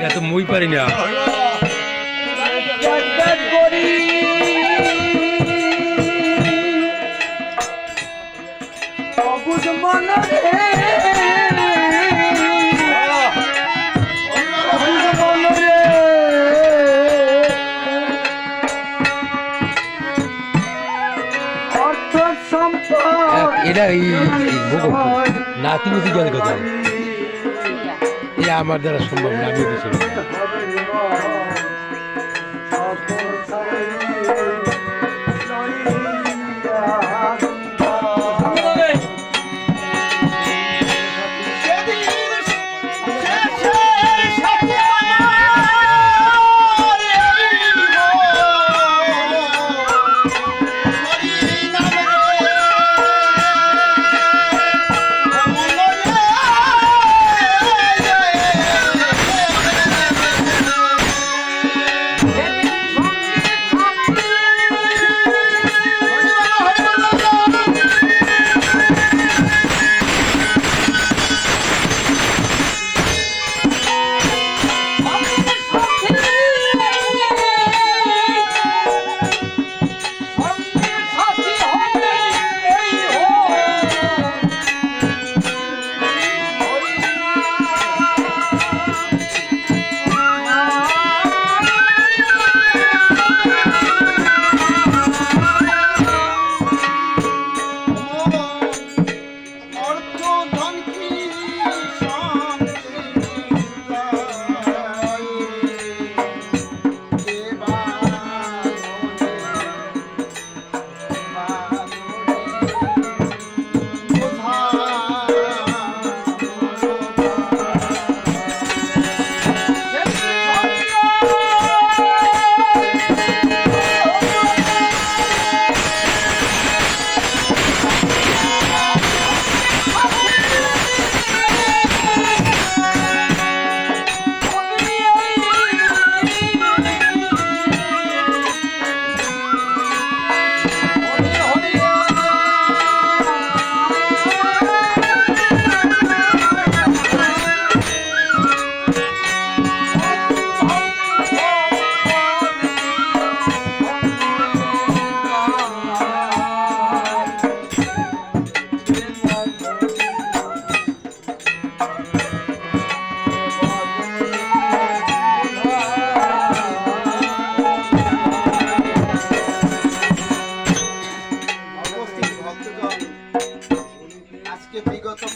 এত মই পারি না। এটা নাতি বুঝি গেল কথা এটা আমার দ্বারা সম্ভব না। আমি দিচ্ছি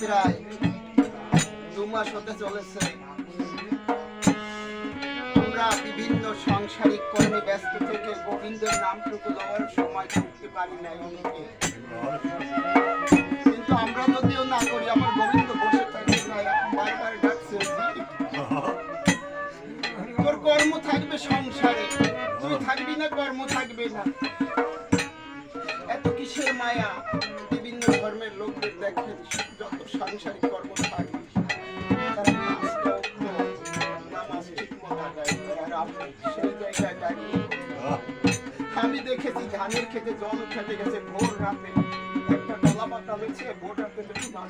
প্রায় 2 মাস হতে চলেছে আমরা বিভিন্ন সাংসারিক কর্মে ব্যস্ত থেকে গোবিন্দের নামটুকু লওয়ার সময় করতে পারি না অনেকে, কিন্তু আমরা যদিও না করি আমার গোবিন্দ বসে থাকে না, বারবার ডাকছে তোর কর্ম থাকবে সংসারে, তুই থাকবি না কর্ম থাকবে না। এত কিসের মায়া বিভিন্ন ধর্মের লোকদের দেখেন যত সাংসারিক কর্ম থাকে তারা নামাজ ঠিক মতো আদায় করে, আর আপনি সেই জায়গায় দাঁড়িয়ে আমি দেখেছি ধানের খেতে জল উঠাতে গেছে ভোর রাতে একটা কলা পাতা বেছে ভোর রাতে দেখি না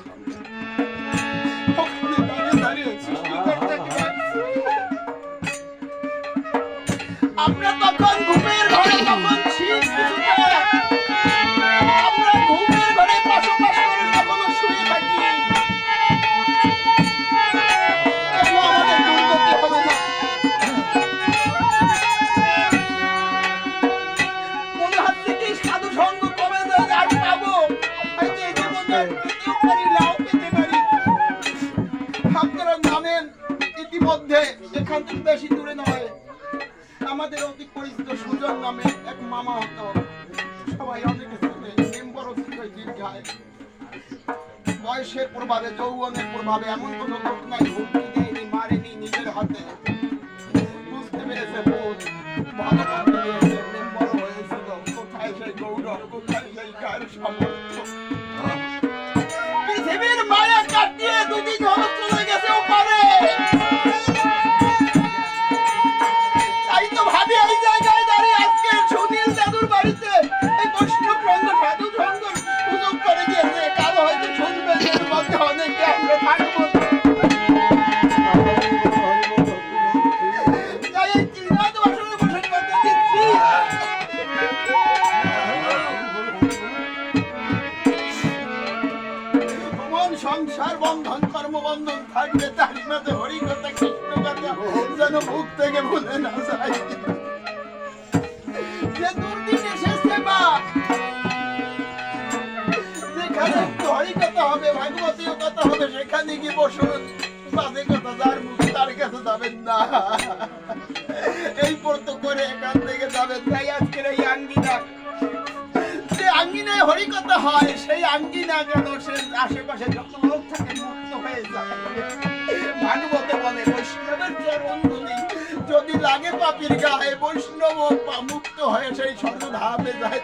আমরা তখন ঘুমের ঘরে তখন শীত আমরা ঘুমের ঘরে পাশাপাশি করে তখনও শুয়ে থাকি, কেন আমাদের দুর্গতি হবে না? মনে হচ্ছে কি সাধু সঙ্গ কমে যায় আর পাবো হয়তো এই জীবনে পেতেও পারি নাও পেতে পারি। আপনারা জানেন ইতিমধ্যে এখান থেকে বেশি দূরে নয় আমাদের অতি পরিচিত সুজন নামে এক মামা হতো, সবাই অনেকে মেম্বর দীর্ঘায় বয়সের প্রভাবে যৌবনের প্রভাবে এমন কোন লোক নাই হুমকি দেয়নি মারেনি নিজের হাতে, বুঝতে পেরেছে বোধ ভালো করতে দিয়েছে মেম্বর হয়েছিল। কোথায় সেই গৌরব, কোথায় সেই গায়ের সামর্থ্য? পৃথিবীর মায়া কাটিয়ে দুটি ঘর চলে গেছে ওপারে। তাই তো ভাবি এই জায়গায় দাঁড়িয়ে আজকে সুনীল দাদুর বাড়িতে বন্ধন থাকবে, তার মাঝে হরি কথা কৃষ্ণ কথা যেন মুখ থেকে ভুলে না যায়। যে দুর্দিন এসেছে মা, যেখানে একটু হরি কথা হবে, ভাগবতীয় কথা হবে, সেখানে গিয়ে বসুন। বাজে কথা যার মুখ তার কাছে যাবেন না। এই পর্ত করে এখান থেকে যাবেন। তাই আজকের এই আঙ্গিনা, যে আঙ্গিনায় হরি কথা হয়, সেই আঙ্গিনা যেন সে আশেপাশে যত লোক থাকে মুক্ত হয়ে যায়। ভাগবতে বলে বৈষ্ণবের চরণ ধুলি যদি লাগে পাপীর গায়ে, বৈষ্ণব মুক্ত হয়ে সেই স্বর্গধামে যায়।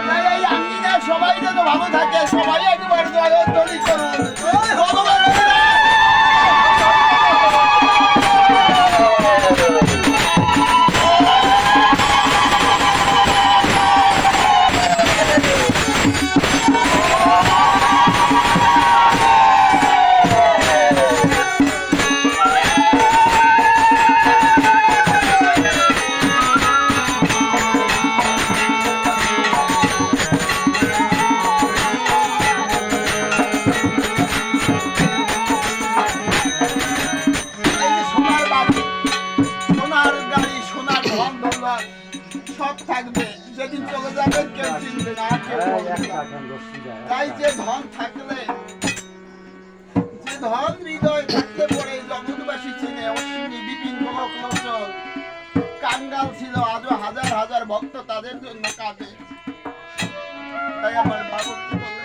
তাই এই আঙ্গিনা সবাই যেন ভালো থাকে, সবাই একবার জয়ধ্বনি করুন। ভগবান সব থাকবে, যেদিন চলে যাবে কেউ চিনবে না, কেউ বলবে না। তাই যে ধন থাকলে, যে ধন হৃদয় থাকলে পরে জগৎবাসী চিনে, অশ্বিনী বিপিন গোলকলোচন কাঙ্গাল ছিল, আজও হাজার হাজার ভক্ত তাদের জন্য কাঁদে। তাই আমার ভাগবত বলে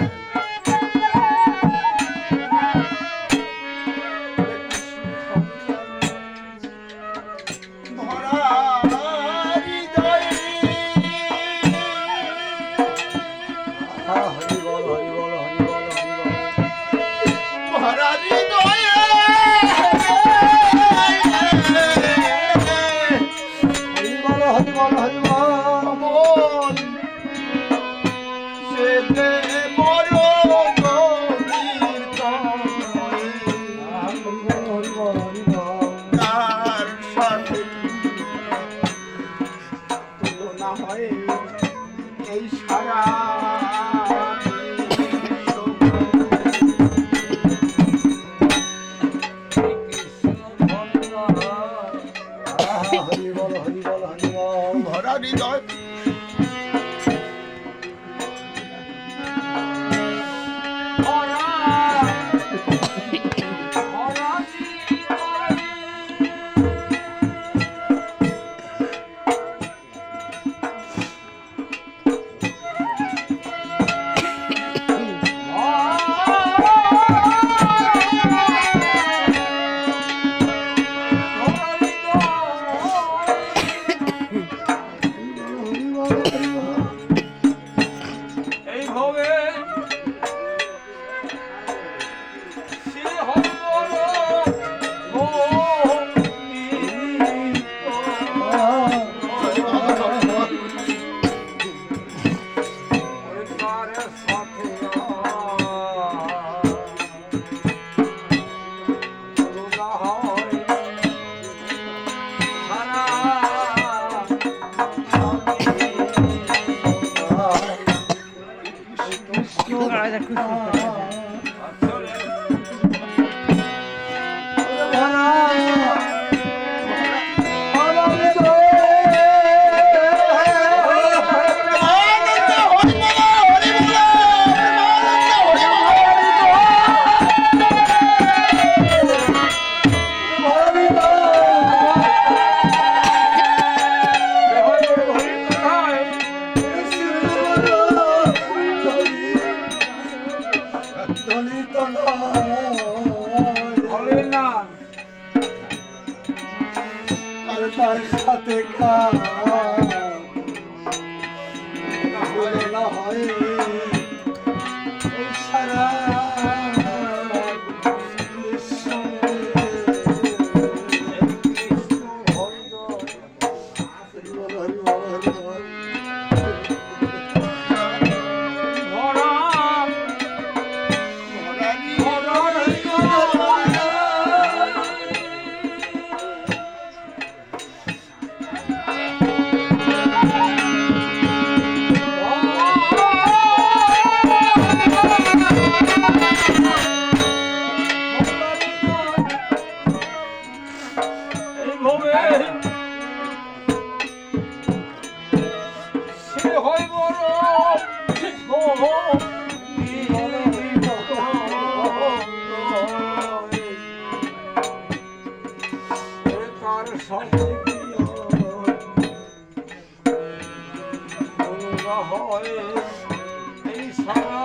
এই সারা ভরা হৃদয় হয় এই সারা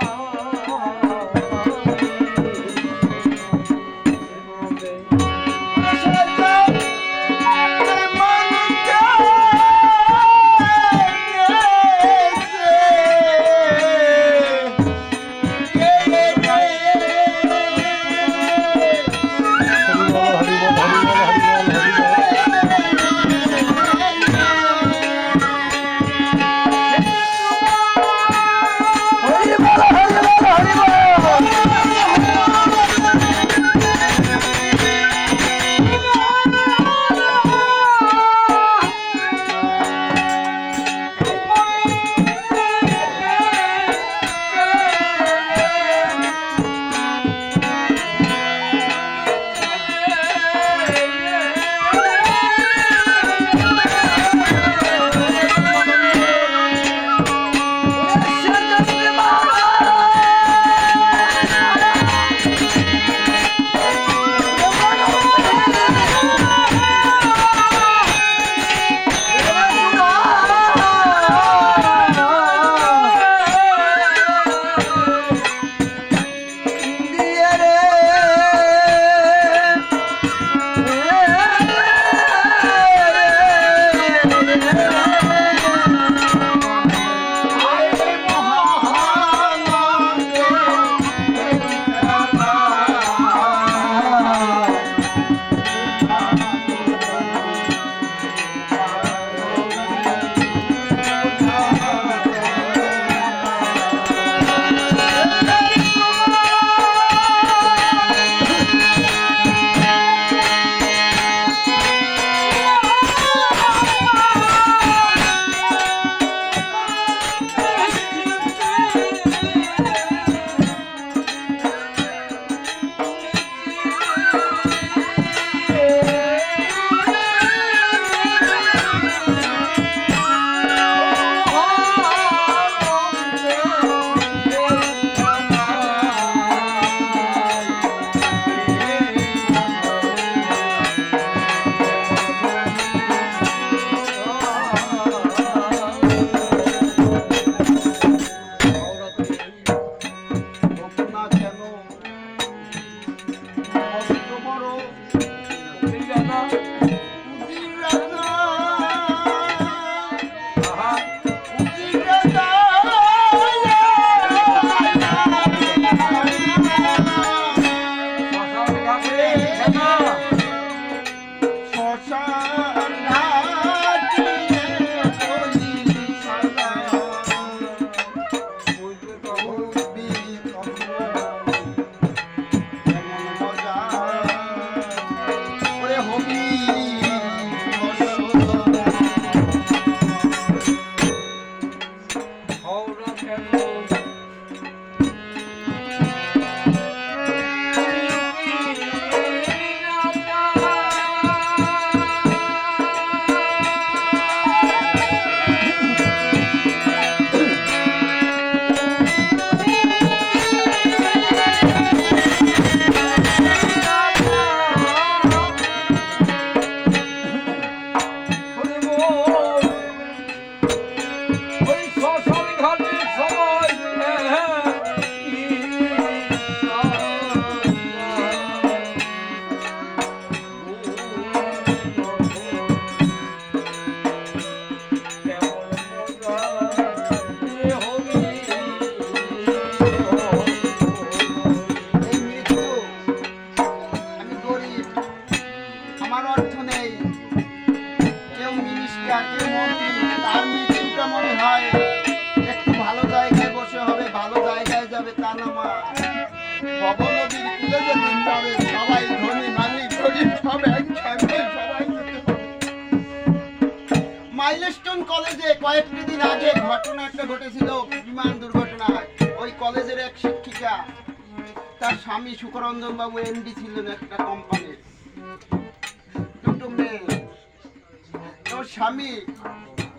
মাইলস্টোন কলেজে কয়েকটি দিন আগে ঘটনা একটা ঘটেছিল, বিমান দুর্ঘটনায়। ওই কলেজের এক শিক্ষিকা, তার স্বামী সুখরঞ্জন বাবু এমডি ছিলেন একটা কোম্পানির, দুটো মেয়ে। ওর স্বামী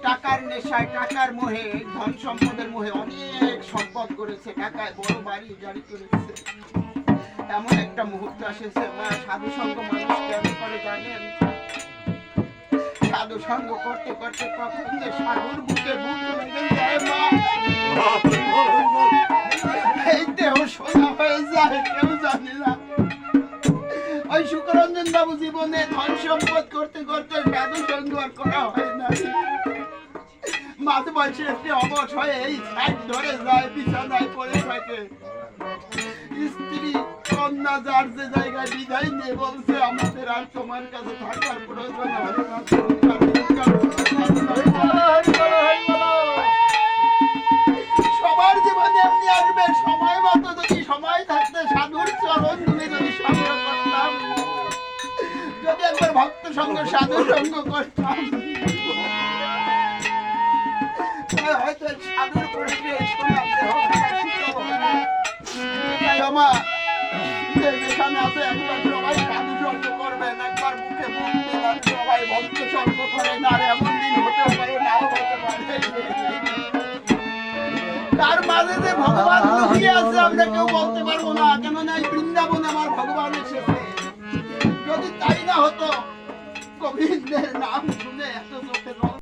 টাকার নেশায়, টাকার মোহে, ধন সম্পদের মোহে অনেক সম্পদ করেছে, টাকায় বড় বাড়ি গাড়ি করেছে। এমন একটা মুহূর্ত এসেছে, মা সাধু সঙ্গ মানুষ কেন করে জানেন? সাধু সঙ্গ করতে করতে কখন যে সাধুর বুকে বুক লেগে যায় মা। এই দেহ সোনা হয়ে যায় কেউ জানে না। ওই শুকরঞ্জন বাবু জীবনে ধন সম্পদ করতে করতে সাধু সঙ্গ আর করা হয় না। মাঝ বয়সে একটি অবশ হয়ে এই সাইড ধরে যায়, বিছানায় পড়ে থাকে। স্ত্রী কন্যা যার যে জায়গায় বিদায় নিয়ে বলছে আমাদের আর তোমার কাছে থাকার প্রয়োজন হয় না। সবার জীবনে এমনি আসবে, সময় মতো যদি সময় থাকতে সাধুর চরণ ধরে যদি সঙ্গ করতাম, যদি একবার ভক্ত সঙ্গ সাধু সঙ্গ করতাম, হয়তো সাধুর প্রশ্নে শোনা দেহ আমার যেখানে আছে একবার সবাই সাধু সঙ্গ করবেন, একবার মুখে মুখ দিলেন সবাই ভক্ত সঙ্গ করেন। আর এমন দিন হতে পারে, নাও হতে পারে। তার মাঝে যে ভগবান লুকিয়ে আছে আমরা কেউ বলতে পারবো না, কেননা এই বৃন্দাবনে আমার ভগবান এসেছে। যদি তাই না হতো, গোবিন্দের নাম শুনে এত চোখে